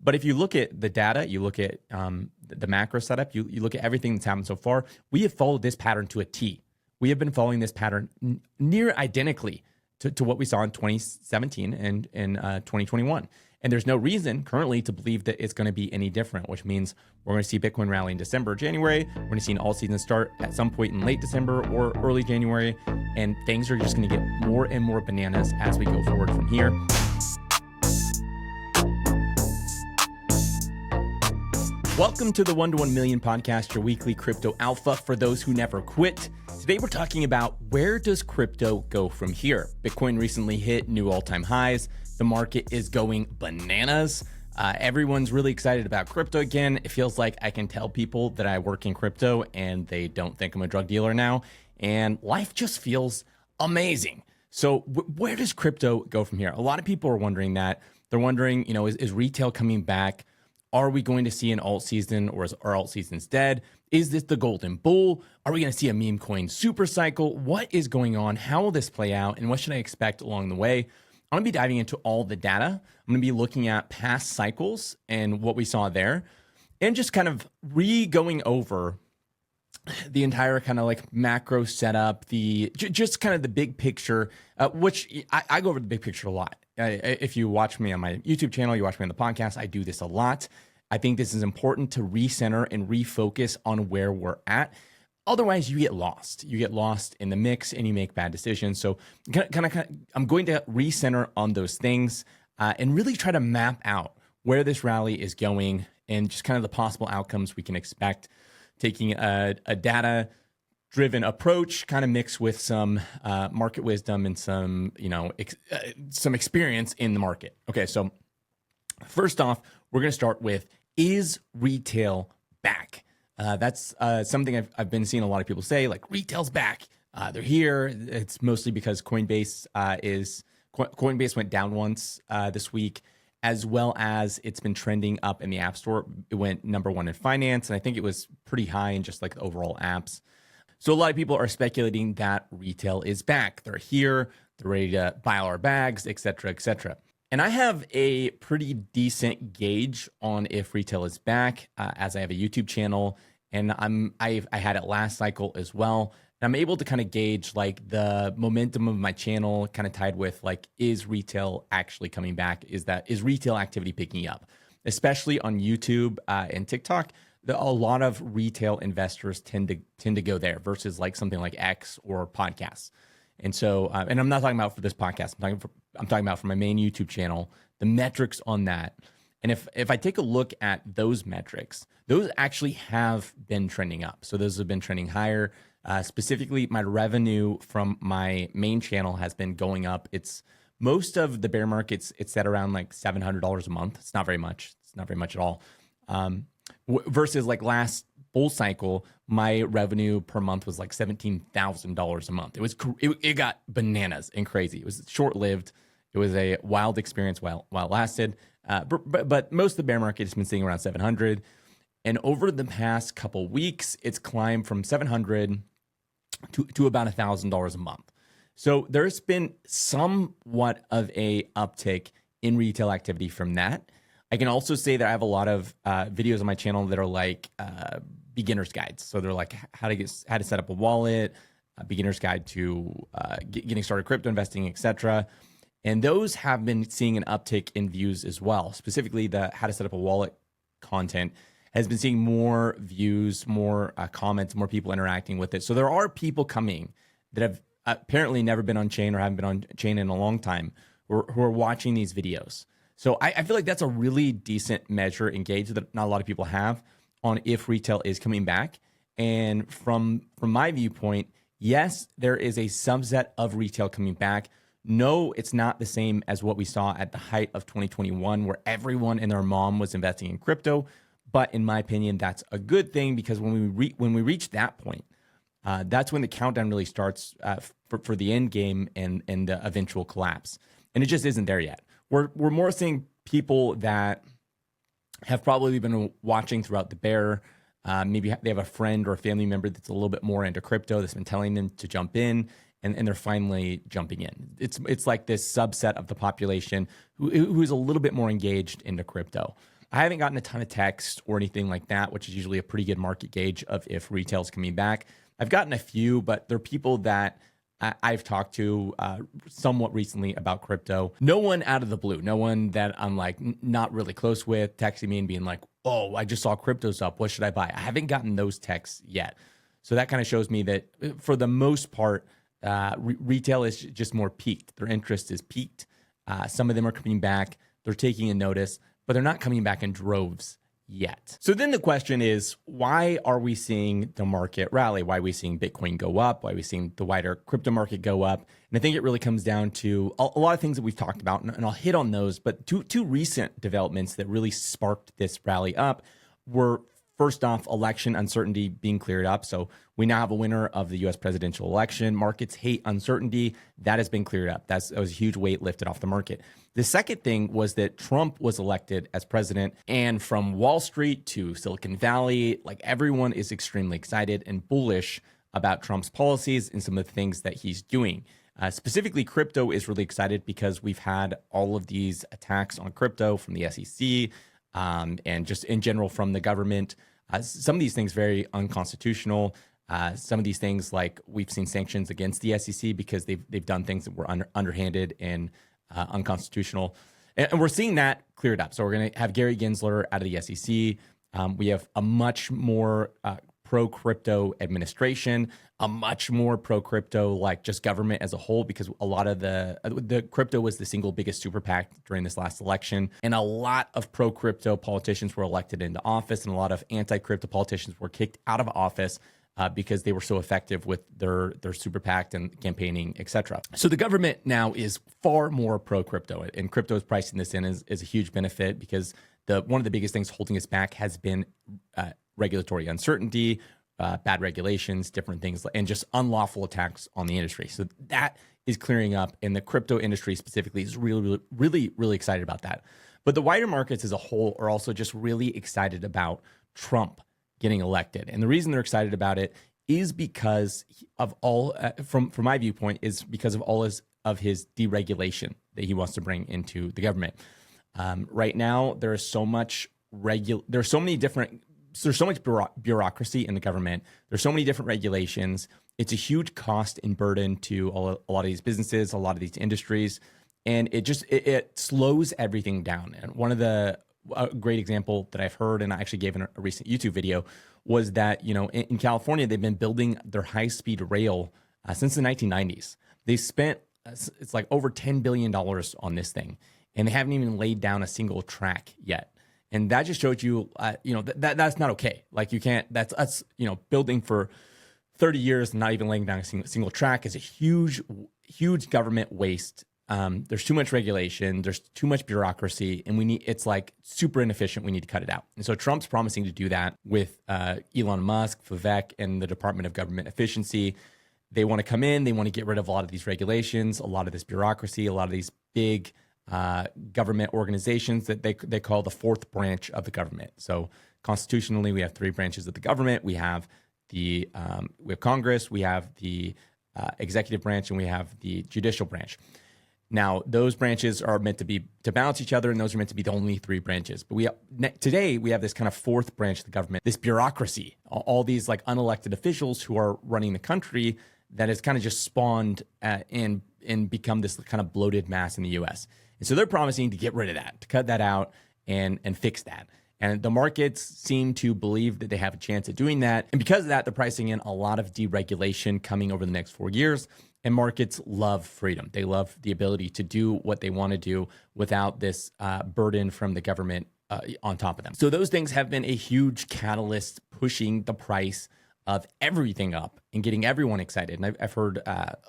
But if you look at the data, you look at the macro setup, you look at everything that's happened so far, we have followed this pattern to a T. We have been following this pattern near identically to what we saw in 2017 and in 2021. And there's no reason currently to believe that it's going to be any different, which means we're going to see Bitcoin rally in December, January. We're going to see an all season start at some point in late December or early January. And things are just going to get more and more bananas as we go forward from here. Welcome to the 1 to 1 Million podcast, your weekly crypto alpha for those who never quit. Today we're talking about where does crypto go from here? Bitcoin recently hit new all-time highs. The market is going bananas. Everyone's really excited about crypto again. It feels like I can tell people that I work in crypto and they don't think I'm a drug dealer now. And life just feels amazing. So where does crypto go from here? A lot of people are wondering that. They're wondering, is retail coming back? Are we going to see an alt season, or is our alt season's dead? Is this the golden bull? Are we going to see a meme coin super cycle? What is going on? How will this play out? And what should I expect along the way? I'm going to be diving into all the data. I'm going to be looking at past cycles and what we saw there, and just kind of going over the entire kind of like macro setup, just kind of the big picture, which I go over the big picture a lot. If you watch me on my YouTube channel, you watch me on the podcast, I do this a lot. I think this is important to recenter and refocus on where we're at. Otherwise, you get lost. You get lost in the mix and you make bad decisions. So I'm going to recenter on those things and really try to map out where this rally is going and just kind of the possible outcomes we can expect, taking a data-driven approach, kind of mixed with some market wisdom and some experience in the market. Okay, so first off, we're going to start with, is retail back? That's something I've been seeing a lot of people say, like, retail's back. They're here. It's mostly because Coinbase went down once this week, as well as it's been trending up in the App Store. It went #1 in finance, and I think it was pretty high in just like the overall apps. So a lot of people are speculating that retail is back. They're here. They're ready to buy all our bags, et cetera, et cetera. And I have a pretty decent gauge on if retail is back, as I have a YouTube channel, and I had it last cycle as well. And I'm able to kind of gauge like the momentum of my channel, kind of tied with like, is retail actually coming back? Is retail activity picking up? Especially on YouTube and TikTok, a lot of retail investors tend to go there versus like something like X or podcasts. And so, and I'm not talking about for this podcast. I'm talking about for my main YouTube channel, the metrics on that. And if I take a look at those metrics, those actually have been trending up. So those have been trending higher. Specifically, my revenue from my main channel has been going up. It's most of the bear markets, it's at around like $700 a month. It's not very much. It's not very much at all. Versus like last bull cycle, my revenue per month was like $17,000 a month. It got bananas and crazy. It was short lived. It was a wild experience while it lasted. But most of the bear market has been sitting around 700. And over the past couple weeks, it's climbed from 700 to about $1,000 a month. So there's been somewhat of a uptick in retail activity from that. I can also say that I have a lot of videos on my channel that are like beginner's guides. So they're like how to set up a wallet, a beginner's guide to getting started crypto investing, etc. And those have been seeing an uptick in views as well. Specifically, the how to set up a wallet content has been seeing more views, more comments, more people interacting with it. So there are people coming that have apparently never been on chain or haven't been on chain in a long time who are watching these videos. So I feel like that's a really decent measure and gauge that not a lot of people have on if retail is coming back. And from my viewpoint, yes, there is a subset of retail coming back. No, it's not the same as what we saw at the height of 2021, where everyone and their mom was investing in crypto. But in my opinion, that's a good thing, because when we reach that point, that's when the countdown really starts for the end game and the eventual collapse. And it just isn't there yet. We're more seeing people that have probably been watching throughout the bear. Maybe they have a friend or a family member that's a little bit more into crypto that's been telling them to jump in, and they're finally jumping in. It's like this subset of the population who's a little bit more engaged into crypto. I haven't gotten a ton of text or anything like that, which is usually a pretty good market gauge of if retail's coming back. I've gotten a few, but they're people that I've talked to somewhat recently about crypto. No one out of the blue, no one that I'm like not really close with texting me and being like, oh, I just saw crypto's up. What should I buy? I haven't gotten those texts yet. So that kind of shows me that for the most part, retail is just more peaked. Their interest is peaked. Some of them are coming back. They're taking a notice, but they're not coming back in droves yet. So then the question is, why are we seeing the market rally? Why are we seeing Bitcoin go up? Why are we seeing the wider crypto market go up? And I think it really comes down to a lot of things that we've talked about, and I'll hit on those. But two recent developments that really sparked this rally up were, first off, election uncertainty being cleared up. So we now have a winner of the U.S. presidential election. Markets hate uncertainty. That has been cleared up. That was a huge weight lifted off the market. The second thing was that Trump was elected as president, and from Wall Street to Silicon Valley, like everyone is extremely excited and bullish about Trump's policies and some of the things that he's doing. Specifically, crypto is really excited because we've had all of these attacks on crypto from the SEC and just in general from the government. Some of these things very unconstitutional. Some of these things, like we've seen sanctions against the SEC because they've done things that were underhanded and unconstitutional. And we're seeing that cleared up. So we're going to have Gary Gensler out of the SEC. We have a much more pro-crypto administration, a much more pro-crypto, like just government as a whole, because a lot of the crypto was the single biggest super PAC during this last election. And a lot of pro-crypto politicians were elected into office, and a lot of anti-crypto politicians were kicked out of office because they were so effective with their super PAC and campaigning, et cetera. So the government now is far more pro-crypto, and crypto is pricing this in is a huge benefit because one of the biggest things holding us back has been regulatory uncertainty, bad regulations, different things, and just unlawful attacks on the industry. So that is clearing up, and the crypto industry specifically is really excited about that. But the wider markets as a whole are also just really excited about Trump getting elected. And the reason they're excited about it is because of all, from my viewpoint, is because of all of his deregulation that he wants to bring into the government. Right now, there's so much bureaucracy in the government. There's so many different regulations. It's a huge cost and burden to a lot of these businesses, a lot of these industries, and it slows everything down. And one of a great example that I've heard, and I actually gave in a recent YouTube video, was that, in California, they've been building their high-speed rail since the 1990s. They spent, it's like over $10 billion on this thing, and they haven't even laid down a single track yet. And that just showed you, that's not okay. Like you can't, that's building for 30 years and not even laying down a single track is a huge government waste. There's too much regulation, there's too much bureaucracy, and it's like super inefficient. We need to cut it out. And so Trump's promising to do that with Elon Musk, Vivek, and the Department of Government Efficiency. They want to come in, they want to get rid of a lot of these regulations, a lot of this bureaucracy, a lot of these big government organizations that they call the fourth branch of the government. So constitutionally, we have three branches of the government. We have we have Congress, we have the executive branch, and we have the judicial branch. Now, those branches are meant to balance each other, and those are meant to be the only three branches. But today we have this kind of fourth branch of the government, this bureaucracy, all these like unelected officials who are running the country that has kind of just spawned and become this kind of bloated mass in the U.S. And so they're promising to get rid of that, to cut that out and fix that. And the markets seem to believe that they have a chance at doing that. And because of that, they're pricing in a lot of deregulation coming over the next 4 years. And markets love freedom. They love the ability to do what they want to do without this burden from the government on top of them. So those things have been a huge catalyst pushing the price of everything up and getting everyone excited. And I've heard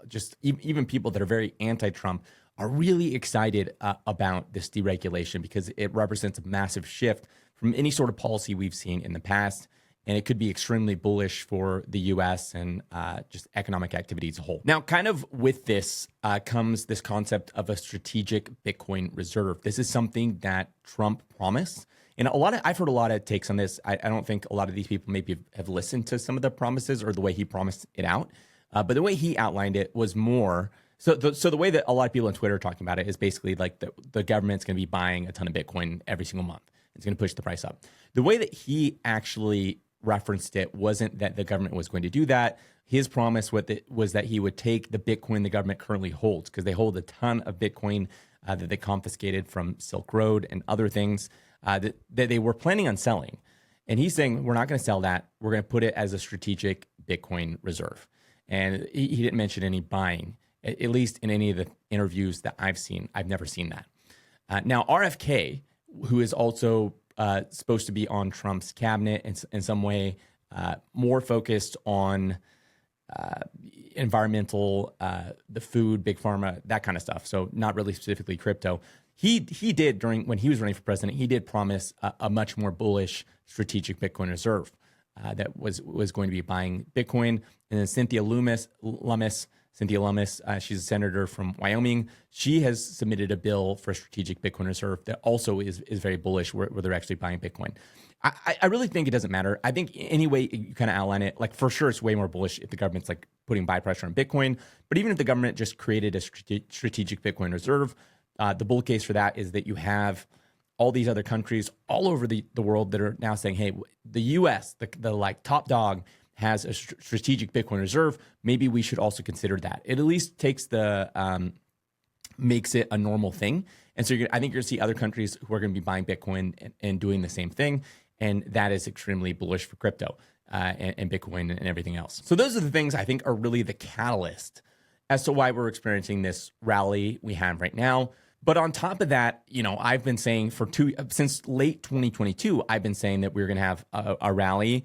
just even people that are very anti-Trump are really excited about this deregulation because it represents a massive shift from any sort of policy we've seen in the past. And it could be extremely bullish for the U.S. and just economic activity as a whole. Now, kind of with this comes this concept of a strategic Bitcoin reserve. This is something that Trump promised. And I've heard a lot of takes on this. I don't think a lot of these people maybe have listened to some of the promises or the way he promised it out. But the way he outlined it was more, so the way that a lot of people on Twitter are talking about it is basically like the government's going to be buying a ton of Bitcoin every single month. It's going to push the price up. The way that he actually referenced it wasn't that the government was going to do that. His promise was that he would take the Bitcoin the government currently holds, because they hold a ton of Bitcoin that they confiscated from Silk Road and other things that they were planning on selling. And he's saying, we're not going to sell that. We're going to put it as a strategic Bitcoin reserve. And he didn't mention any buying, at least in any of the interviews that I've seen. I've never seen that. Now, RFK, who is also supposed to be on Trump's cabinet in some way, more focused on environmental, the food, big pharma, that kind of stuff. So not really specifically crypto. He did when he was running for president, he did promise a much more bullish strategic Bitcoin reserve that was going to be buying Bitcoin. And then Cynthia Lummis, she's a senator from Wyoming. She has submitted a bill for a strategic Bitcoin reserve that also is very bullish, where they're actually buying Bitcoin. I really think it doesn't matter. I think any way you kind of outline it, like for sure, it's way more bullish if the government's like putting buy pressure on Bitcoin. But even if the government just created a strategic Bitcoin reserve, the bull case for that is that you have all these other countries all over the world that are now saying, hey, the US, the like top dog, has a strategic Bitcoin reserve. Maybe we should also consider that. It at least takes makes it a normal thing. And so I think you're going to see other countries who are going to be buying Bitcoin and doing the same thing. And that is extremely bullish for crypto and Bitcoin and everything else. So those are the things I think are really the catalyst as to why we're experiencing this rally we have right now. But on top of that, I've been saying since late 2022, I've been saying that we're going to have a rally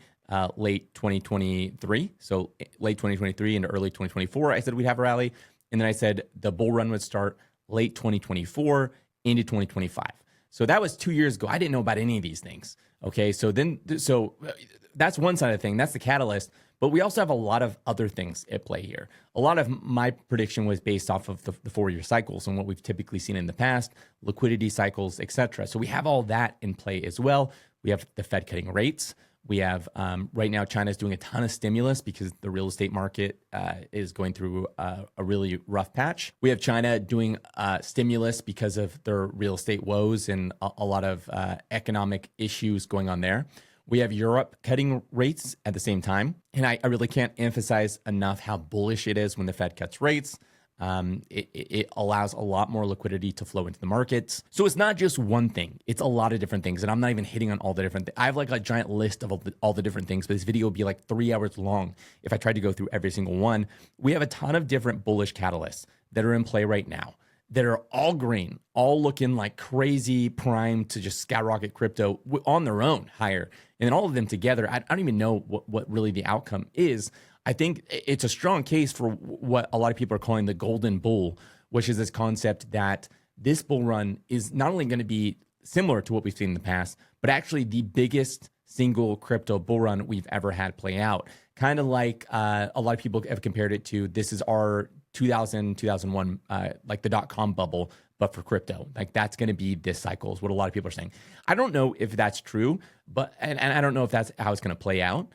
late 2023. So late 2023 into early 2024, I said we'd have a rally. And then I said the bull run would start late 2024 into 2025. So that was 2 years ago. I didn't know about any of these things. Okay, so that's one side of the thing. That's the catalyst. But we also have a lot of other things at play here. A lot of my prediction was based off of the 4-year cycles and what we've typically seen in the past, liquidity cycles, et cetera. So we have all that in play as well. We have the Fed cutting rates. We have right now China's doing a ton of stimulus because the real estate market is going through a really rough patch. We have China doing stimulus because of their real estate woes and a lot of economic issues going on there. We have Europe cutting rates at the same time. And I really can't emphasize enough how bullish it is when the Fed cuts rates. It allows a lot more liquidity to flow into the markets. So it's not just one thing. It's a lot of different things. And I'm not even hitting on all the different things. I have like a giant list of all the different things, but this video would be like 3 hours long if I tried to go through every single one. We have a ton of different bullish catalysts that are in play right now that are all green, all looking like crazy primed to just skyrocket crypto on their own higher. And then all of them together, I don't even know what really the outcome is. I think it's a strong case for what a lot of people are calling the golden bull, which is this concept that this bull run is not only going to be similar to what we've seen in the past, but actually the biggest single crypto bull run we've ever had play out. Kind of like a lot of people have compared it to, this is our 2000, 2001, like the .com bubble, but for crypto. Like that's going to be this cycle is what a lot of people are saying. I don't know if that's true, but and I don't know if that's how it's going to play out.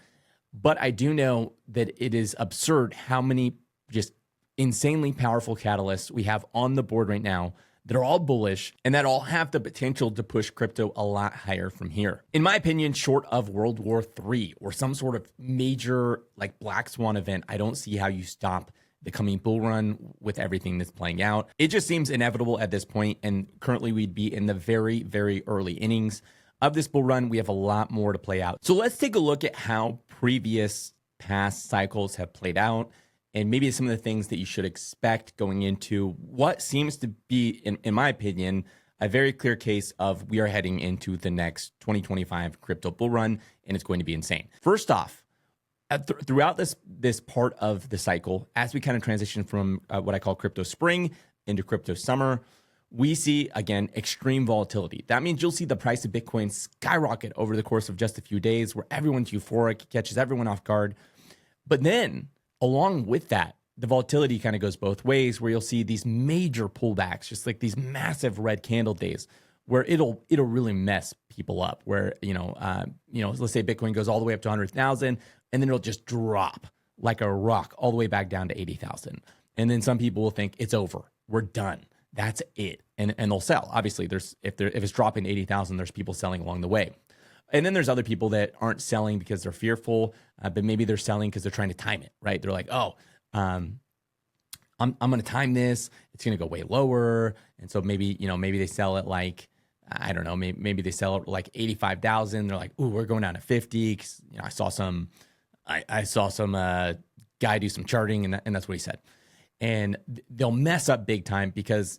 But I do know that it is absurd how many just insanely powerful catalysts we have on the board right now that are all bullish and that all have the potential to push crypto a lot higher from here. In my opinion, short of World War III or some sort of major like black swan event, I don't see how you stop the coming bull run with everything that's playing out. It just seems inevitable at this point, and currently we'd be in the very, very early innings of this bull run. We have a lot more to play out. So let's take a look at how previous past cycles have played out and maybe some of the things that you should expect going into what seems to be, in my opinion, a very clear case of we are heading into the next 2025 crypto bull run, and it's going to be insane. First off, throughout this part of the cycle, as we kind of transition from what I call crypto spring into crypto summer, we see, again, extreme volatility. That means you'll see the price of Bitcoin skyrocket over the course of just a few days where everyone's euphoric, catches everyone off guard. But then along with that, the volatility kind of goes both ways where you'll see these major pullbacks, just like these massive red candle days where it'll really mess people up where, let's say Bitcoin goes all the way up to 100,000 and then it'll just drop like a rock all the way back down to 80,000. And then some people will think it's over. We're done. that's it. And they'll sell. Obviously, if it's dropping to 80,000, there's people selling along the way. And then there's other people that aren't selling because they're fearful, but maybe they're selling because they're trying to time it, right? They're like, oh, I'm going to time this. It's going to go way lower. And so maybe they sell it like, I don't know, maybe they sell it like 85,000. They're like, ooh, we're going down to 50. 'Cause, I saw some guy do some charting, and that's what he said. And they'll mess up big time because,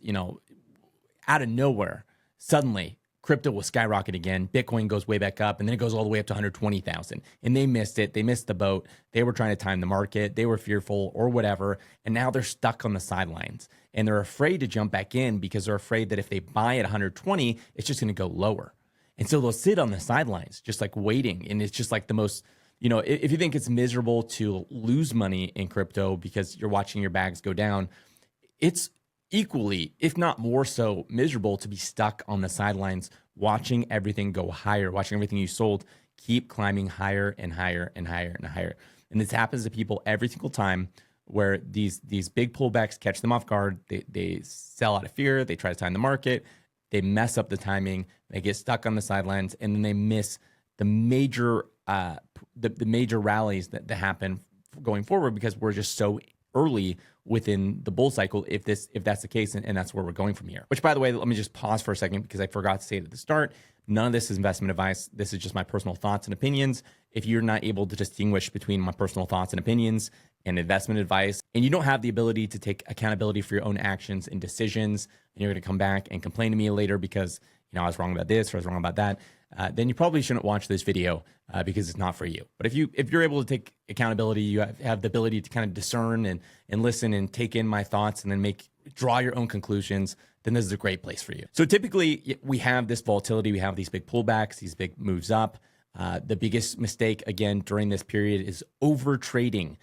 out of nowhere, suddenly crypto will skyrocket again. Bitcoin goes way back up, and then it goes all the way up to 120,000. And they missed it. They missed the boat. They were trying to time the market. They were fearful or whatever. And now they're stuck on the sidelines. And they're afraid to jump back in because they're afraid that if they buy at 120, it's just going to go lower. And so they'll sit on the sidelines, just like waiting. And it's just like the most, if you think it's miserable to lose money in crypto because you're watching your bags go down, it's equally, if not more so, miserable to be stuck on the sidelines, watching everything go higher, watching everything you sold keep climbing higher and higher and higher and higher. And this happens to people every single time, where these big pullbacks catch them off guard. They sell out of fear. They try to time the market. They mess up the timing. They get stuck on the sidelines, and then they miss the major the major rallies that happen going forward because we're just so early within the bull cycle, if that's the case, and that's where we're going from here. Which, by the way, let me just pause for a second because I forgot to say it at the start. None of this is investment advice. This is just my personal thoughts and opinions. If you're not able to distinguish between my personal thoughts and opinions and investment advice, and you don't have the ability to take accountability for your own actions and decisions, and you're going to come back and complain to me later because I was wrong about this or I was wrong about that, then you probably shouldn't watch this video because it's not for you. But if you're able to take accountability, you have the ability to kind of discern and listen and take in my thoughts and then draw your own conclusions, then this is a great place for you. So typically we have this volatility, we have these big pullbacks, these big moves up. The biggest mistake, again, during this period is over trading.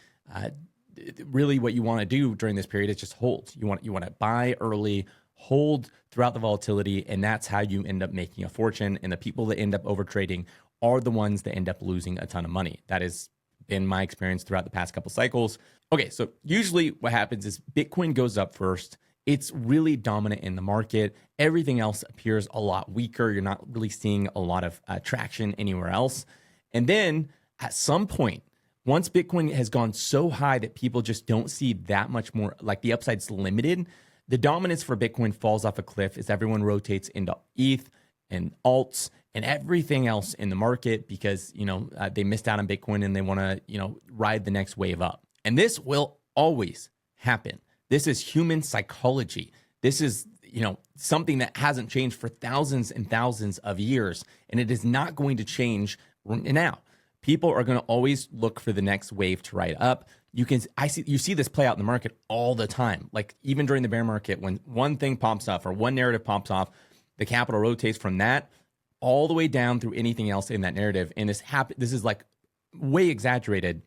Really what you want to do during this period is just hold. You want to buy early, hold throughout the volatility, and that's how you end up making a fortune. And the people that end up over trading are the ones that end up losing a ton of money. That has been my experience throughout the past couple cycles. Okay, so usually what happens is Bitcoin goes up first. It's really dominant in the market. Everything else appears a lot weaker. You're not really seeing a lot of traction anywhere else. And then at some point, once Bitcoin has gone so high that people just don't see that much more, like the upside's limited, the dominance for Bitcoin falls off a cliff as everyone rotates into ETH and alts and everything else in the market because, they missed out on Bitcoin and they want to, ride the next wave up. And this will always happen. This is human psychology. This is, something that hasn't changed for thousands and thousands of years, and it is not going to change now. People are going to always look for the next wave to ride up. You see this play out in the market all the time. Like even during the bear market, when one thing pops up or one narrative pops off, the capital rotates from that all the way down through anything else in that narrative. And this is like way exaggerated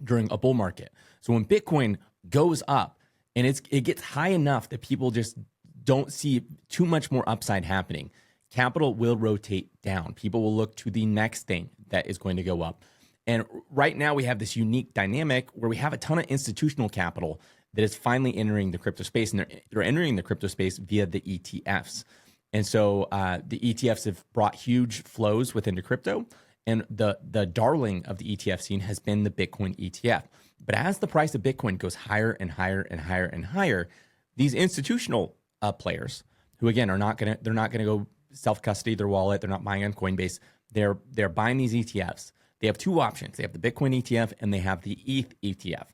during a bull market. So when Bitcoin goes up and it gets high enough that people just don't see too much more upside happening, capital will rotate down. People will look to the next thing that is going to go up. And right now we have this unique dynamic where we have a ton of institutional capital that is finally entering the crypto space, and they're entering the crypto space via the ETFs. And so the ETFs have brought huge flows within the crypto, and the darling of the ETF scene has been the Bitcoin ETF. But as the price of Bitcoin goes higher and higher and higher and higher, these institutional players, who again they're not gonna go self-custody their wallet, they're not buying on Coinbase, they're buying these ETFs. They have two options. They have the Bitcoin ETF and they have the ETH ETF.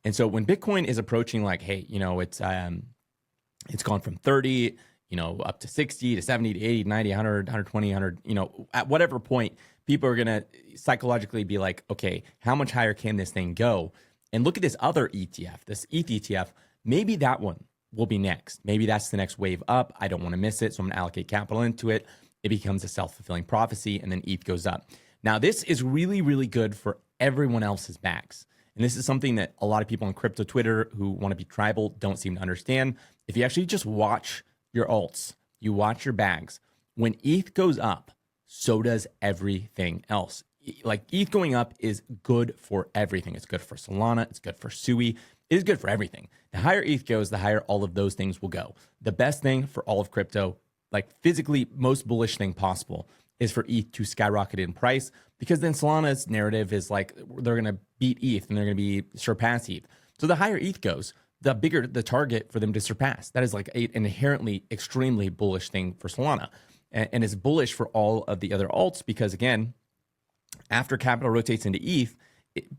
And so when Bitcoin is approaching like, hey, it's gone from 30, up to 60 to 70 to 80, 90, 100, 120, 100, at whatever point, people are going to psychologically be like, okay, how much higher can this thing go? And look at this other ETF, this ETH ETF. Maybe that one will be next. Maybe that's the next wave up. I don't want to miss it. So I'm going to allocate capital into it. It becomes a self-fulfilling prophecy, and then ETH goes up. Now, this is really, really good for everyone else's bags. And this is something that a lot of people on crypto Twitter who want to be tribal don't seem to understand. If you actually just watch your alts, you watch your bags, when ETH goes up, so does everything else. like ETH going up is good for everything. It's good for Solana. It's good for Sui. It is good for everything. The higher ETH goes, the higher all of those things will go. The best thing for all of crypto, like physically most bullish thing possible, is for ETH to skyrocket in price, because then Solana's narrative is like they're going to beat ETH and they're going to be surpass ETH. So the higher ETH goes, the bigger the target for them to surpass. That is like an inherently extremely bullish thing for Solana. And it's bullish for all of the other alts because, again, after capital rotates into ETH,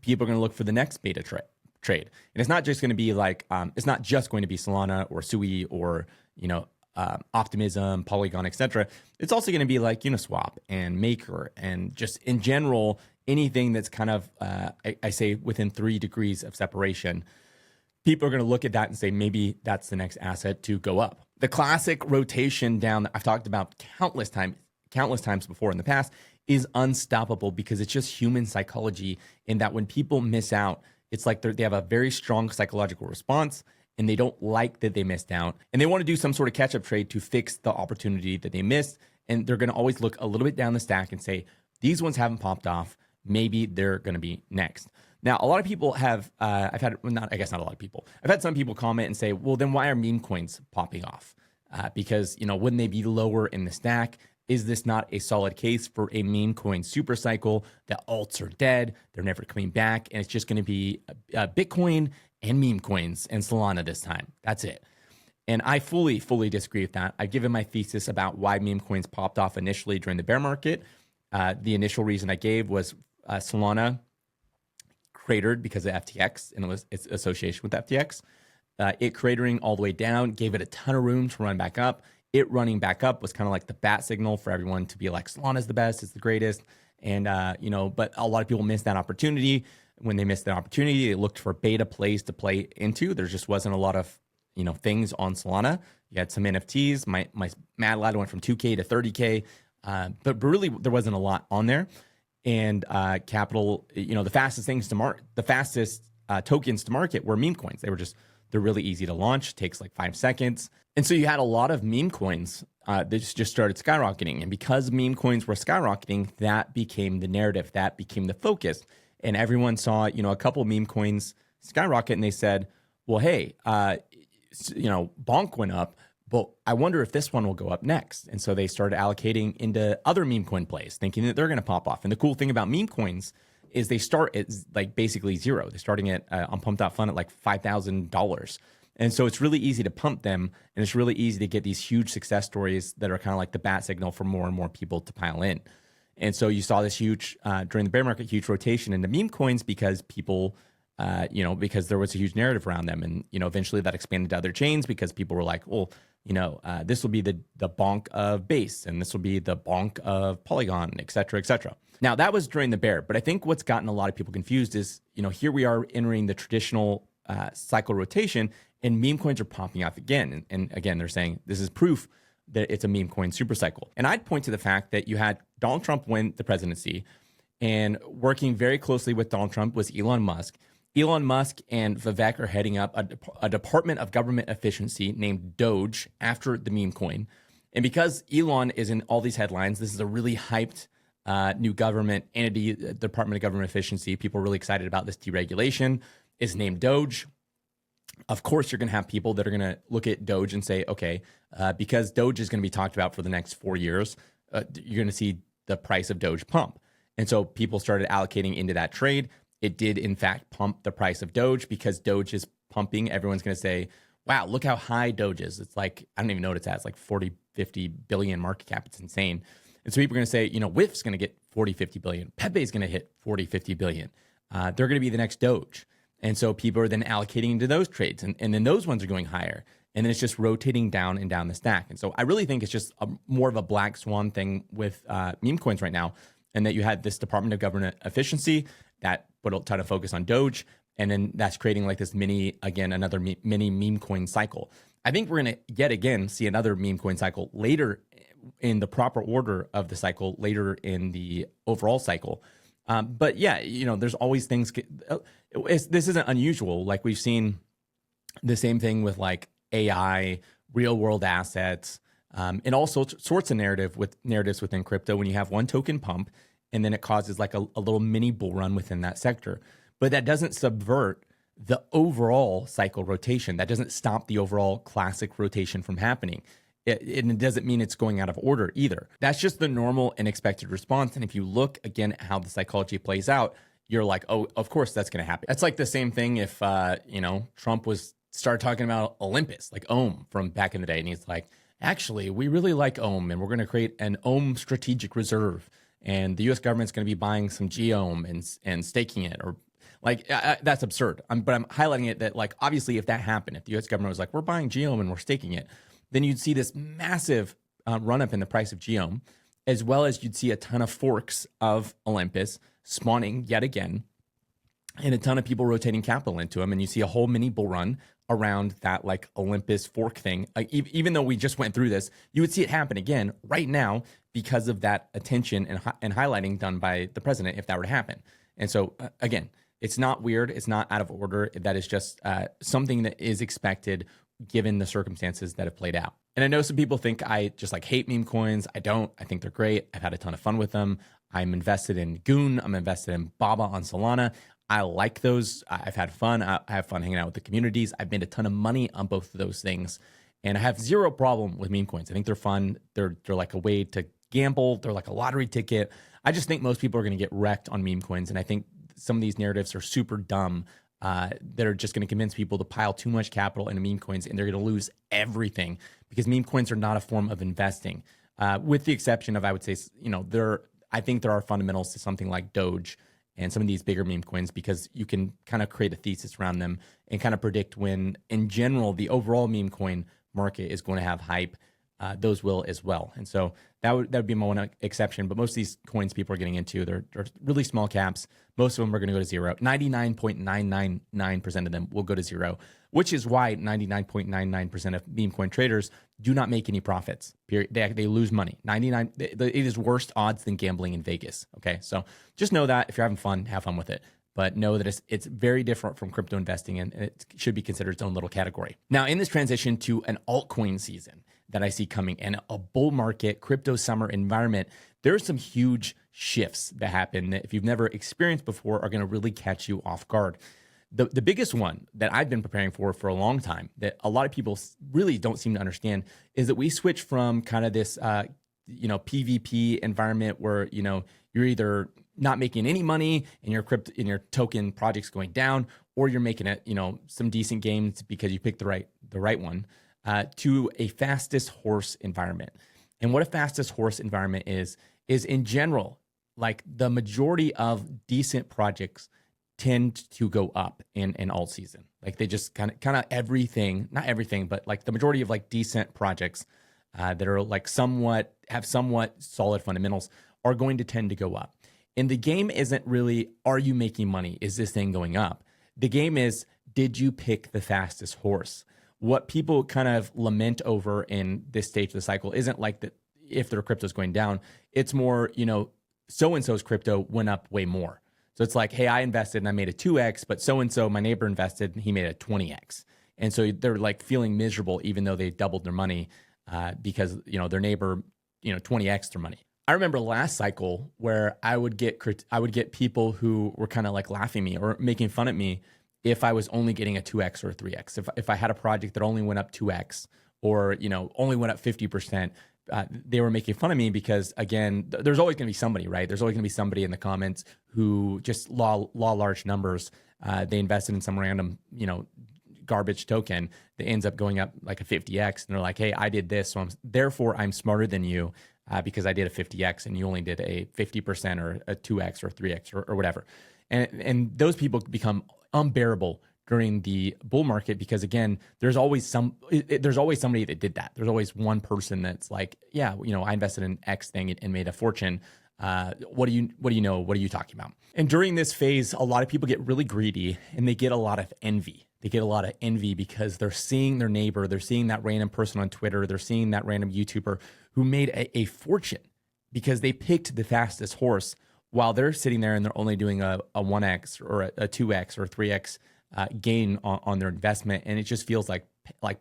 people are going to look for the next beta trade. And it's not just going to be like, it's not just going to be Solana or Sui or, Optimism, Polygon, etc. It's also going to be like Uniswap and Maker and just in general, anything that's kind of, I say within 3 degrees of separation. People are going to look at that and say, maybe that's the next asset to go up. The classic rotation down that I've talked about countless times before in the past is unstoppable because it's just human psychology in that when people miss out, it's like they have a very strong psychological response and they don't like that they missed out. And they want to do some sort of catch-up trade to fix the opportunity that they missed. And they're going to always look a little bit down the stack and say, these ones haven't popped off. Maybe they're going to be next. Now, a lot of people have, not a lot of people. I've had some people comment and say, well, then why are meme coins popping off? Because, wouldn't they be lower in the stack? Is this not a solid case for a meme coin super cycle? The alts are dead. They're never coming back. And it's just going to be Bitcoin and meme coins and Solana this time. That's it. And I fully disagree with that. I've given my thesis about why meme coins popped off initially during the bear market. The initial reason I gave was Solana cratered because of FTX and its association with FTX. It cratering all the way down gave it a ton of room to run back up. It running back up was kind of like the bat signal for everyone to be like, Solana's the best, it's the greatest. And, but a lot of people missed that opportunity. When they missed that opportunity, they looked for beta plays to play into. There just wasn't a lot of, things on Solana. You had some NFTs. My Mad Ladder went from 2K to 30K. But really, there wasn't a lot on there. And capital, the fastest tokens to market were meme coins. They're really easy to launch. Takes like 5 seconds. And so you had a lot of meme coins that just started skyrocketing. And because meme coins were skyrocketing, that became the narrative. That became the focus. And everyone saw, a couple of meme coins skyrocket and they said, well, hey, Bonk went up, but I wonder if this one will go up next. And so they started allocating into other meme coin plays, thinking that they're going to pop off. And the cool thing about meme coins is they start at like basically zero. They're starting at on Pump.Fun at like $5,000. And so it's really easy to pump them. And it's really easy to get these huge success stories that are kind of like the bat signal for more and more people to pile in. And so you saw this huge, during the bear market, huge rotation into meme coins because people, because there was a huge narrative around them. And, eventually that expanded to other chains because people were like, well, this will be the bonk of Base and this will be the bonk of Polygon, et cetera, et cetera. Now, that was during the bear. But I think what's gotten a lot of people confused is, here we are entering the traditional cycle rotation and meme coins are popping off again. And again, they're saying this is proof that it's a meme coin super cycle. And I'd point to the fact that you had Donald Trump win the presidency, and working very closely with Donald Trump was Elon Musk. Elon Musk and Vivek are heading up a Department of Government Efficiency named Doge after the meme coin. And because Elon is in all these headlines, this is a really hyped new government entity, Department of Government Efficiency. People are really excited about this deregulation. It's named Doge. Of course, you're going to have people that are going to look at Doge and say, okay, because Doge is going to be talked about for the next 4 years, you're going to see the price of Doge pump. And so people started allocating into that trade. It did, in fact, pump the price of Doge because Doge is pumping. Everyone's going to say, wow, look how high Doge is. It's like, I don't even know what it's at. It's like 40, 50 billion market cap. It's insane. And so people are going to say, WIF's going to get 40, 50 billion. Pepe is going to hit 40, 50 billion. They're going to be the next Doge. And so people are then allocating into those trades. And then those ones are going higher. And then it's just rotating down and down the stack. And so I really think it's just more of a black swan thing with meme coins right now. And that you had this Department of Government Efficiency that put a ton of focus on Doge. And then that's creating like this another mini meme coin cycle. I think we're going to yet again see another meme coin cycle later in the proper order of the cycle, later in the overall cycle. But yeah, there's always things. This isn't unusual. Like we've seen the same thing with like AI, real world assets, and all sorts of narratives within crypto. When you have one token pump, and then it causes like a little mini bull run within that sector. But that doesn't subvert the overall cycle rotation. That doesn't stop the overall classic rotation from happening. It doesn't mean it's going out of order either. That's just the normal and expected response. And if you look again at how the psychology plays out, you're like, oh, of course that's going to happen. That's like the same thing if, Trump started talking about Olympus, like Ohm from back in the day. And he's like, actually, we really like Ohm and we're going to create an Ohm strategic reserve. And the US government's going to be buying some Geom and staking it, or like, that's absurd. But I'm highlighting it that, like, obviously if that happened, if the US government was like, we're buying Geom and we're staking it, then you'd see this massive run up in the price of Geom, as well as you'd see a ton of forks of Olympus spawning yet again, and a ton of people rotating capital into them. And you see a whole mini bull run around that like Olympus fork thing. Like, even though we just went through this, you would see it happen again right now because of that attention and highlighting done by the president if that were to happen. And so again, it's not weird. It's not out of order. That is just something that is expected given the circumstances that have played out. And I know some people think I just like hate meme coins. I don't. I think they're great. I've had a ton of fun with them. I'm invested in Goon. I'm invested in Baba on Solana. I like those. I've had fun. I have fun hanging out with the communities. I've made a ton of money on both of those things. And I have zero problem with meme coins. I think they're fun. They're like a way to gamble. They're like a lottery ticket. I just think most people are going to get wrecked on meme coins. And I think some of these narratives are super dumb. They're just going to convince people to pile too much capital into meme coins, and they're going to lose everything because meme coins are not a form of investing, with the exception of, I would say, I think there are fundamentals to something like Doge and some of these bigger meme coins, because you can kind of create a thesis around them and kind of predict when, in general, the overall meme coin market is going to have hype. Those will as well. And so that would be my one exception. But most of these coins people are getting into, they're really small caps. Most of them are going to go to zero. 99.999% of them will go to zero, which is why 99.99% of meme coin traders do not make any profits. Period. They lose money. It is worse odds than gambling in Vegas. Okay, so just know that if you're having fun, have fun with it. But know that it's very different from crypto investing, and it should be considered its own little category. Now, in this transition to an altcoin season that I see coming and a bull market crypto summer environment, there are some huge shifts that happen that if you've never experienced before are going to really catch you off guard. The biggest one that I've been preparing for a long time that a lot of people really don't seem to understand is that we switch from kind of this PvP environment where you're either not making any money and your token project's going down, or you're making it some decent gains because you picked the right one, to a fastest horse environment. And what a fastest horse environment is in general, like the majority of decent projects tend to go up in alt season. Like they just kind of everything, not everything, but like the majority of like decent projects that are like somewhat solid fundamentals are going to tend to go up. And the game isn't really, are you making money? Is this thing going up? The game is, did you pick the fastest horse? What people kind of lament over in this stage of the cycle isn't like that if their crypto's going down. It's more, so-and-so's crypto went up way more. So it's like, hey, I invested and I made a 2x, but so-and-so, my neighbor invested and he made a 20x. And so they're like feeling miserable even though they doubled their money because, their neighbor, 20x their money. I remember last cycle where I would get people who were kind of like laughing at me or making fun at me if I was only getting a 2x or a 3x. If I had a project that only went up 2x or only went up 50%, they were making fun of me because, again, there's always going to be somebody, right? There's always going to be somebody in the comments who just law large numbers. They invested in some random garbage token that ends up going up like a 50x, and they're like, hey, I did this, so I'm smarter than you. Because I did a 50x and you only did a 50% or a 2x or 3x or whatever. And those people become unbearable during the bull market because, again, there's always somebody that did that. There's always one person that's like, yeah, I invested in X thing and made a fortune. What do you know? What are you talking about? And during this phase, a lot of people get really greedy and they get a lot of envy. They get a lot of envy because they're seeing their neighbor, they're seeing that random person on Twitter, they're seeing that random YouTuber who made a fortune because they picked the fastest horse while they're sitting there and they're only doing a 1x or a 2x or a 3x gain on their investment. And it just feels like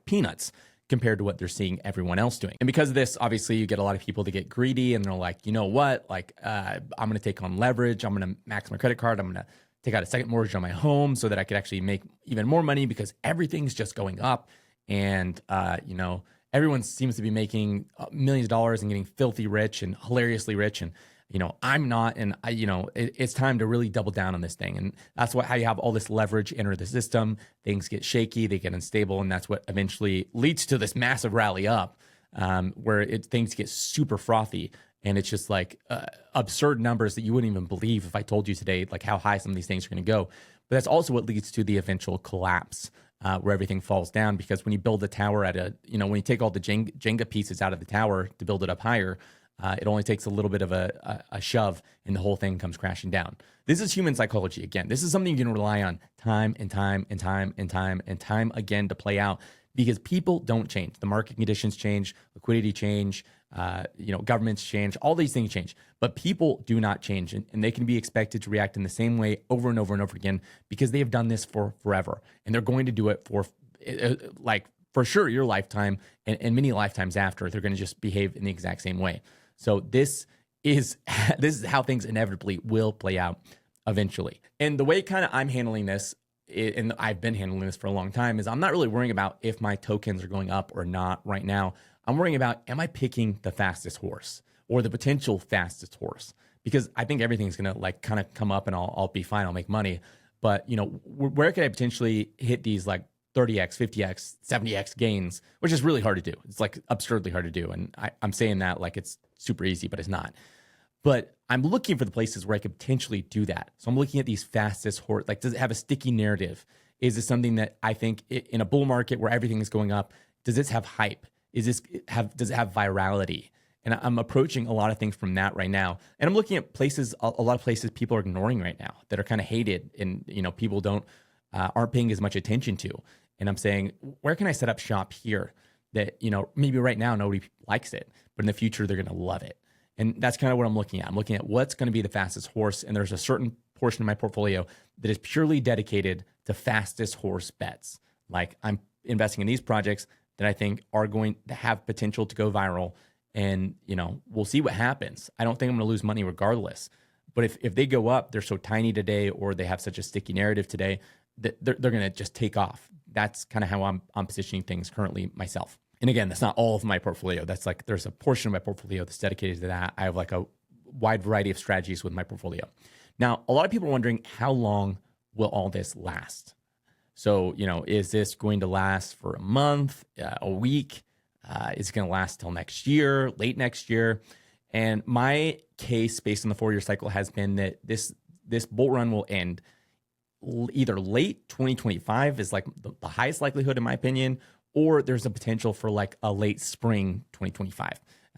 peanuts compared to what they're seeing everyone else doing. And because of this, obviously you get a lot of people that get greedy and they're like, you know what, like I'm going to take on leverage. I'm going to max my credit card. I'm going to take out a second mortgage on my home so that I could actually make even more money because everything's just going up. And, you know, everyone seems to be making millions of dollars and getting filthy rich and hilariously rich. And, you know, I'm not, and I, you know, it's time to really double down on this thing. And that's how you have all this leverage enter the system. Things get shaky, they get unstable. And that's what eventually leads to this massive rally up where things get super frothy. And it's just like absurd numbers that you wouldn't even believe if I told you today, like how high some of these things are going to go. But that's also what leads to the eventual collapse where everything falls down. Because when you build a tower when you take all the Jenga pieces out of the tower to build it up higher, it only takes a little bit of a shove and the whole thing comes crashing down. This is human psychology. Again, this is something you can rely on time and time and time and time and time again to play out because people don't change. The market conditions change, liquidity change, governments change, all these things change, but people do not change. And they can be expected to react in the same way over and over and over again because they have done this for forever. And they're going to do it for sure your lifetime and many lifetimes after. They're going to just behave in the exact same way. So this is how things inevitably will play out eventually. And the way kind of I'm handling this, and I've been handling this for a long time, is I'm not really worrying about if my tokens are going up or not right now. I'm worrying about, am I picking the fastest horse or the potential fastest horse? Because I think everything's going to like kind of come up and I'll be fine. I'll make money. But, you know, where could I potentially hit these like 30x, 50x, 70x gains, which is really hard to do. It's like absurdly hard to do. And I'm saying that like it's super easy, but it's not. But I'm looking for the places where I could potentially do that. So I'm looking at these fastest horse. Like, does it have a sticky narrative? Is this something that I think in a bull market where everything is going up, does this have hype? Does it have virality? And I'm approaching a lot of things from that right now. And I'm looking at places, a lot of places people are ignoring right now that are kind of hated and, you know, people aren't paying as much attention to. And I'm saying, where can I set up shop here that, you know, maybe right now nobody likes it, but in the future they're going to love it. And that's kind of what I'm looking at. I'm looking at what's going to be the fastest horse. And there's a certain portion of my portfolio that is purely dedicated to fastest horse bets. Like I'm investing in these projects that I think are going to have potential to go viral. And, you know, we'll see what happens. I don't think I'm going to lose money regardless. But if they go up, they're so tiny today, or they have such a sticky narrative today that they're going to just take off. That's kind of how I'm positioning things currently myself. And again, that's not all of my portfolio. That's like, there's a portion of my portfolio that's dedicated to that. I have like a wide variety of strategies with my portfolio. Now, a lot of people are wondering, how long will all this last? So, you know, is this going to last for a month, a week? Is it going to last till next year, late next year? And my case based on the 4-year cycle has been that this bull run will end either late 2025 is like the highest likelihood in my opinion, or there's a potential for like a late spring 2025.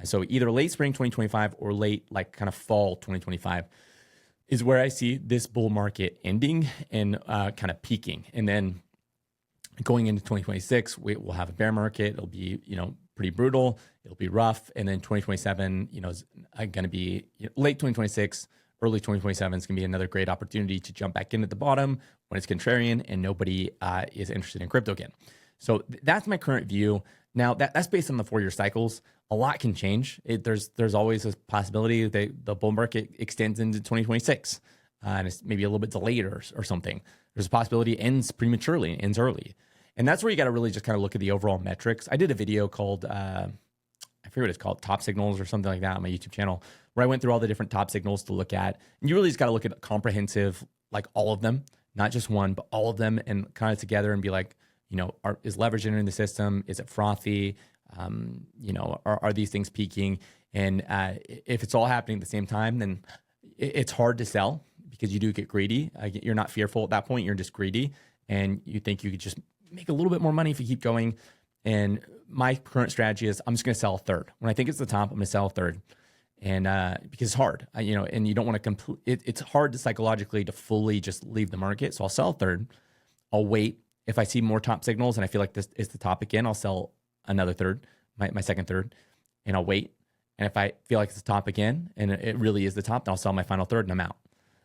So either late spring 2025 or late like kind of fall 2025 is where I see this bull market ending and kind of peaking. And then going into 2026, we'll have a bear market. It'll be, you know, pretty brutal. It'll be rough. And then 2027, you know, is going to be late 2026, early 2027 is going to be another great opportunity to jump back in at the bottom when it's contrarian and nobody is interested in crypto again. So that's my current view. Now that's based on the 4-year cycles. A lot can change. There's always a possibility that the bull market extends into 2026 and it's maybe a little bit delayed or something. There's a possibility it ends prematurely, ends early. And that's where you got to really just kind of look at the overall metrics. I did a video called, I forget what it's called, Top Signals or something like that on my YouTube channel, where I went through all the different top signals to look at. And you really just got to look at comprehensive, like all of them, not just one, but all of them, and kind of together and be like, you know, is leverage entering the system? Is it frothy? You know, are these things peaking? And if it's all happening at the same time, then it's hard to sell because you do get greedy. You're not fearful at that point. You're just greedy. And you think you could just make a little bit more money if you keep going. And my current strategy is I'm just going to sell a third. When I think it's the top, I'm going to sell a third. And because it's hard, you know, and you don't want to it's hard to psychologically to fully just leave the market. So I'll sell a third. I'll wait. If I see more top signals and I feel like this is the top again, I'll sell another third, my second third, and I'll wait. And if I feel like it's the top again and it really is the top, then I'll sell my final third and I'm out.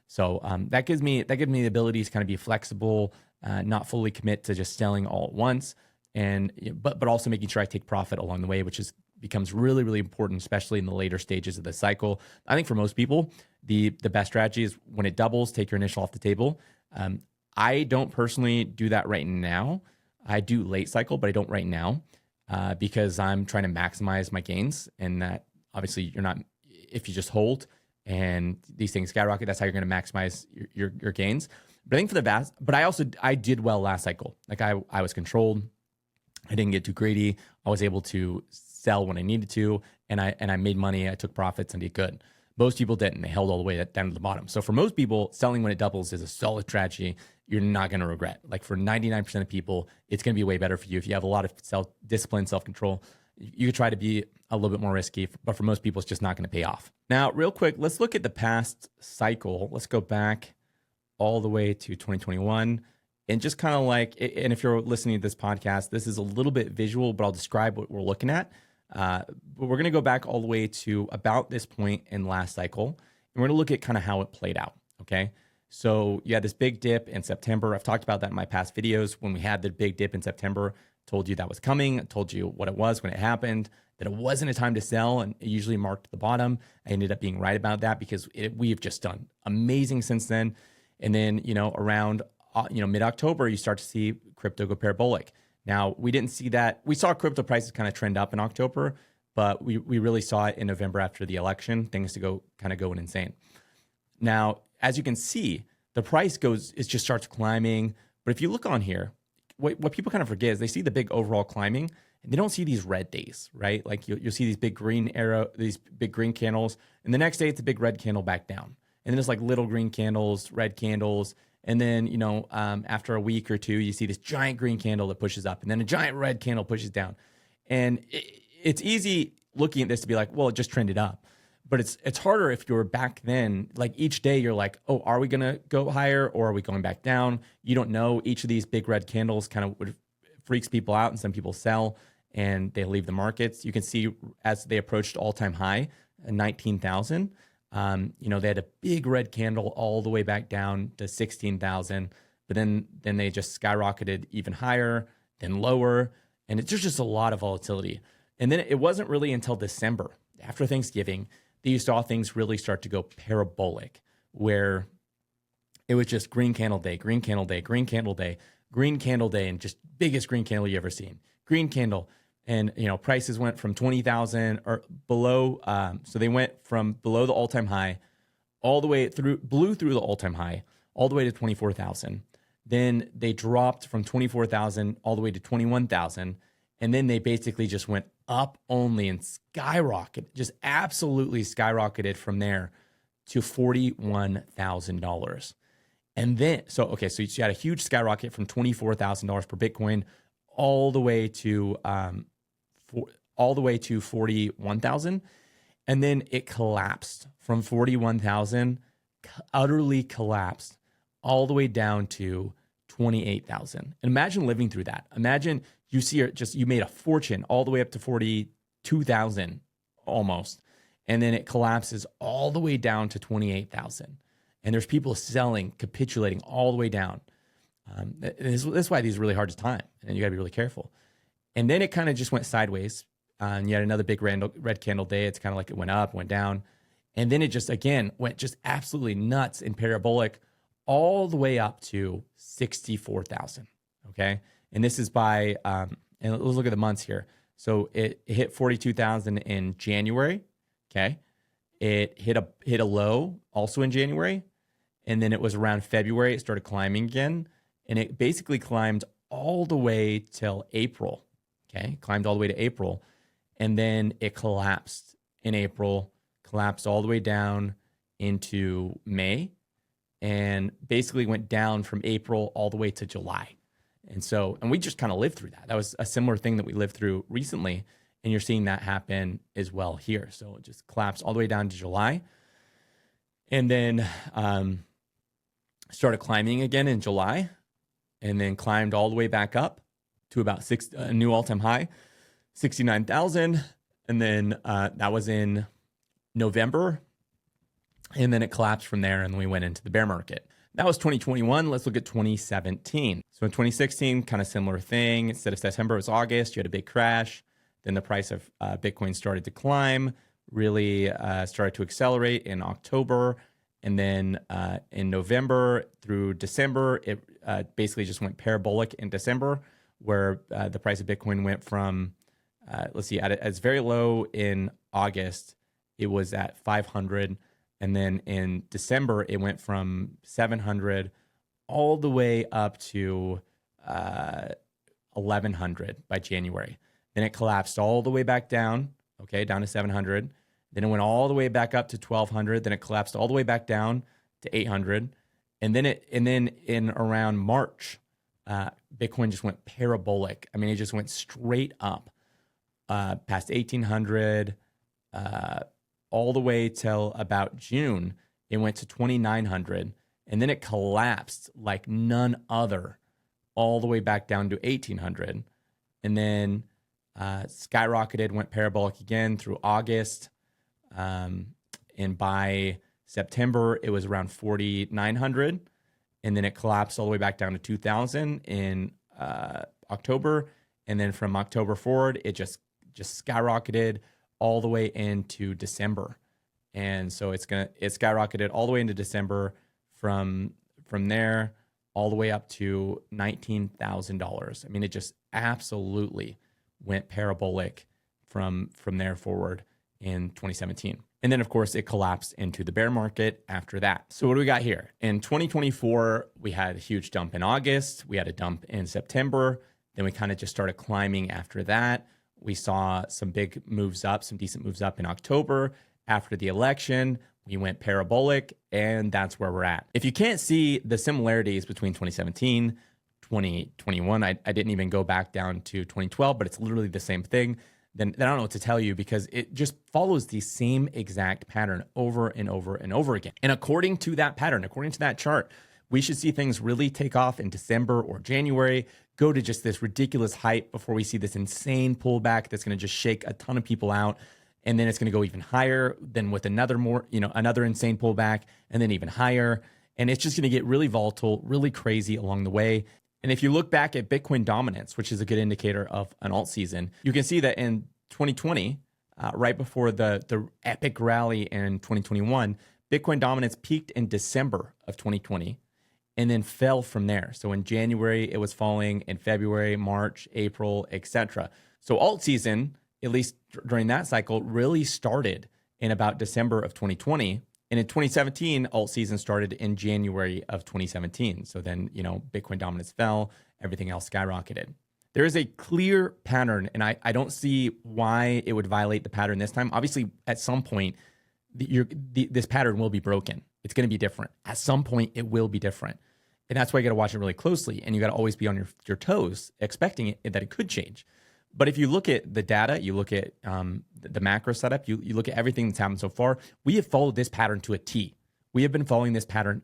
So that gives me the ability to kind of be flexible, not fully commit to just selling all at once. and but also making sure I take profit along the way, which becomes really, really important, especially in the later stages of the cycle. I think for most people, the best strategy is when it doubles, take your initial off the table. I don't personally do that right now. I do late cycle, but I don't right now because I'm trying to maximize my gains. And that obviously you're not, if you just hold and these things skyrocket, that's how you're going to maximize your gains. But I think for the I did well last cycle. Like I was controlled. I didn't get too greedy. I was able to sell when I needed to, and I made money. I took profits and did good. Most people didn't. They held all the way down to the bottom. So for most people, selling when it doubles is a solid strategy. You're not going to regret. Like for 99% of people, it's going to be way better for you if you have a lot of self-discipline, self-control. You could try to be a little bit more risky, but for most people, it's just not going to pay off. Now, real quick, let's look at the past cycle. Let's go back all the way to 2021. And just kind of like, and if you're listening to this podcast, this is a little bit visual, but I'll describe what we're looking at. But we're going to go back all the way to about this point in last cycle. And we're going to look at kind of how it played out. Okay. So you had this big dip in September. I've talked about that in my past videos. When we had the big dip in September, told you that was coming. I told you what it was when it happened, that it wasn't a time to sell, and it usually marked the bottom. I ended up being right about that because we've just done amazing since then. And then, around mid-October, you start to see crypto go parabolic. Now, we didn't see that. We saw crypto prices kind of trend up in October, but we really saw it in November after the election, things to go going insane. Now, as you can see, the price just starts climbing. But if you look on here, what people kind of forget is they see the big overall climbing, and they don't see these red days, right? Like you'll see these big green these big green candles, and the next day it's a big red candle back down. And then it's like little green candles, red candles. And then, after a week or two, you see this giant green candle that pushes up, and then a giant red candle pushes down. And it's easy looking at this to be like, well, it just trended up. But it's harder if you're back then. Like each day you're like, oh, are we going to go higher or are we going back down? You don't know. Each of these big red candles kind of freaks people out, and some people sell and they leave the markets. You can see as they approached all-time high, 19,000. They had a big red candle all the way back down to 16,000, but then they just skyrocketed even higher, then lower, and there's just a lot of volatility. And then it wasn't really until December, after Thanksgiving, that you saw things really start to go parabolic, where it was just green candle day, green candle day, green candle day, green candle day, and just biggest green candle you ever seen. Green candle. And, prices went from 20,000 or below. So they went from below the all-time high all the way blew through the all-time high, all the way to 24,000. Then they dropped from 24,000 all the way to 21,000. And then they basically just went up only and skyrocketed, just absolutely skyrocketed from there to $41,000. And then, so you had a huge skyrocket from $24,000 per Bitcoin all the way to 41,000, and then it collapsed from 41,000, utterly collapsed all the way down to 28,000. And imagine living through that. Imagine you made a fortune all the way up to 42,000 almost, and then it collapses all the way down to 28,000. And there's people selling, capitulating all the way down. That's why these are really hard to time, and you got to be really careful. And then it kind of just went sideways. And you had another big red candle day. It's kind of like it went up, went down. And then it just, again, went just absolutely nuts and parabolic all the way up to 64,000. Okay. And this is by, and let's look at the months here. So it hit 42,000 in January. Okay. It hit a low also in January. And then it was around February, it started climbing again. And it basically climbed all the way till April. Okay. Climbed all the way to April. And then it collapsed in April, collapsed all the way down into May, and basically went down from April all the way to July. And we just kind of lived through that. That was a similar thing that we lived through recently. And you're seeing that happen as well here. So it just collapsed all the way down to July. And then started climbing again in July, and then climbed all the way back up to about a new all-time high, 69,000. And then that was in November. And then it collapsed from there, and we went into the bear market. That was 2021. Let's look at 2017. So in 2016, kind of similar thing. Instead of September, it was August. You had a big crash. Then the price of Bitcoin started to climb, really started to accelerate in October. And then in November through December, it basically just went parabolic in December, where the price of Bitcoin went from, let's see, at its very low in August, it was at 500. And then in December, it went from 700 all the way up to 1,100 by January. Then it collapsed all the way back down, okay, down to 700. Then it went all the way back up to 1,200. Then it collapsed all the way back down to 800. And then in around March, Bitcoin just went parabolic. I mean, it just went straight up past 1,800. All the way till about June, it went to 2,900, and then it collapsed like none other, all the way back down to 1,800, and then skyrocketed, went parabolic again through August, and by September it was around 4,900, and then it collapsed all the way back down to 2,000 in October, and then from October forward, it just skyrocketed all the way into December. And so it skyrocketed all the way into December, from there all the way up to $19,000. I mean, it just absolutely went parabolic from there forward in 2017. And then of course it collapsed into the bear market after that. So what do we got here? In 2024, we had a huge dump in August. We had a dump in September. Then we kind of just started climbing after that. We saw some big moves up, some decent moves up in October. After the election, we went parabolic, and that's where we're at. If you can't see the similarities between 2017, 2021, I didn't even go back down to 2012, but it's literally the same thing, then I don't know what to tell you, because it just follows the same exact pattern over and over and over again. And according to that pattern, according to that chart, we should see things really take off in December or January, go to just this ridiculous hype before we see this insane pullback that's going to just shake a ton of people out. And then it's going to go even higher, then with another insane pullback, and then even higher. And it's just going to get really volatile, really crazy along the way. And if you look back at Bitcoin dominance, which is a good indicator of an alt season, you can see that in 2020, right before the epic rally in 2021, Bitcoin dominance peaked in December of 2020. And then fell from there. So in January, it was falling, in February, March, April, etc. So alt season, at least during that cycle, really started in about December of 2020. And in 2017, alt season started in January of 2017. So then, Bitcoin dominance fell, everything else skyrocketed. There is a clear pattern, and I don't see why it would violate the pattern this time. Obviously, at some point, this pattern will be broken. It's going to be different. At some point, it will be different. And that's why you got to watch it really closely. And you got to always be on your toes, expecting that it could change. But if you look at the data, you look at the macro setup, you look at everything that's happened so far, we have followed this pattern to a T. We have been following this pattern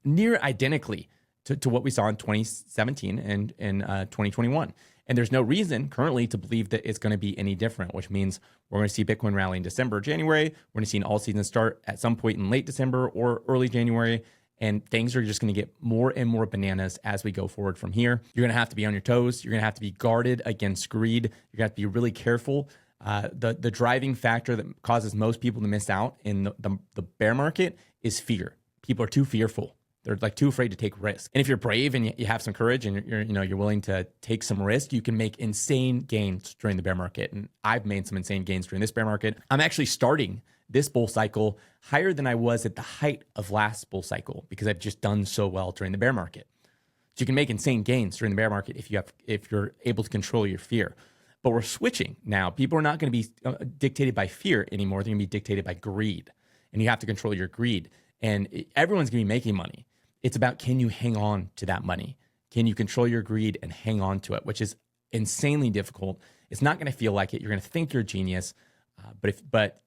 near identically to what we saw in 2017 and in 2021. And there's no reason currently to believe that it's going to be any different, which means we're going to see Bitcoin rally in December, January. We're going to see an alt season start at some point in late December or early January. And things are just going to get more and more bananas as we go forward from here. You're going to have to be on your toes. You're going to have to be guarded against greed. You're going to have to be really careful. The driving factor that causes most people to miss out in the bear market is fear. People are too fearful. They're like too afraid to take risks. And if you're brave and you have some courage and you're willing to take some risk, you can make insane gains during the bear market. And I've made some insane gains during this bear market. I'm actually starting this bull cycle higher than I was at the height of last bull cycle because I've just done so well during the bear market. So you can make insane gains during the bear market if you're able to control your fear. But we're switching now. People are not going to be dictated by fear anymore. They're going to be dictated by greed. And you have to control your greed. And everyone's going to be making money. It's about, can you hang on to that money? Can you control your greed and hang on to it, which is insanely difficult. It's not going to feel like it. You're going to think you're a genius. But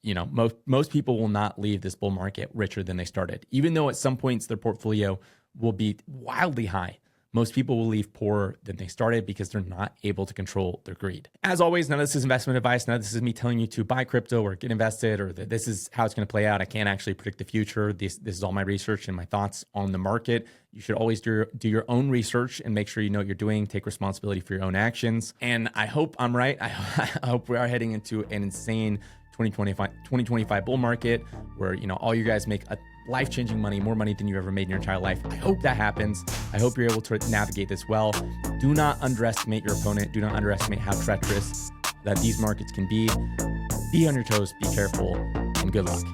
most people will not leave this bull market richer than they started, even though at some points their portfolio will be wildly high. most people will leave poorer than they started because they're not able to control their greed. As always, none of this is investment advice. None of this is me telling you to buy crypto or get invested or that this is how it's going to play out. I can't actually predict the future. This is all my research and my thoughts on the market. You should always do your own research and make sure you know what you're doing. Take responsibility for your own actions. And I hope I'm right. I hope we are heading into an insane 2025 bull market where, you know, all you guys make a life-changing money, more money than you ever made in your entire life. I hope that happens. I hope you're able to navigate this well. Do not underestimate your opponent. Do not underestimate how treacherous that these markets can be. Be on your toes, be careful, and good luck.